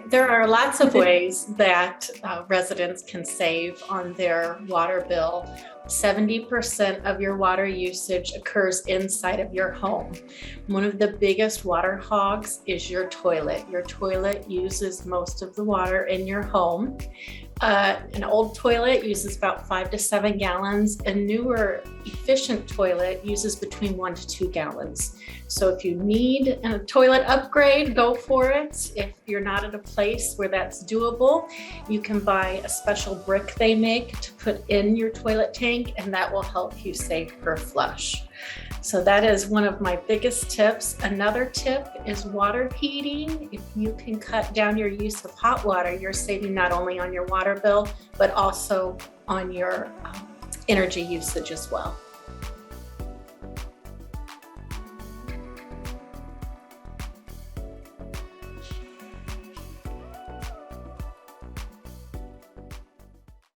There are lots of ways that residents can save on their water bill. 70% of your water usage occurs inside of your home. One of the biggest water hogs is your toilet. Your toilet uses most of the water in your home. An old toilet uses about 5 to 7 gallons. A newer, efficient toilet uses between 1 to 2 gallons. So if you need a toilet upgrade, go for it. If you're not at a place where that's doable, you can buy a special brick they make to put in your toilet tank, and that will help you save per flush. So that is one of my biggest tips. Another tip is water heating. If you can cut down your use of hot water, you're saving not only on your water bill, but also on your energy usage as well.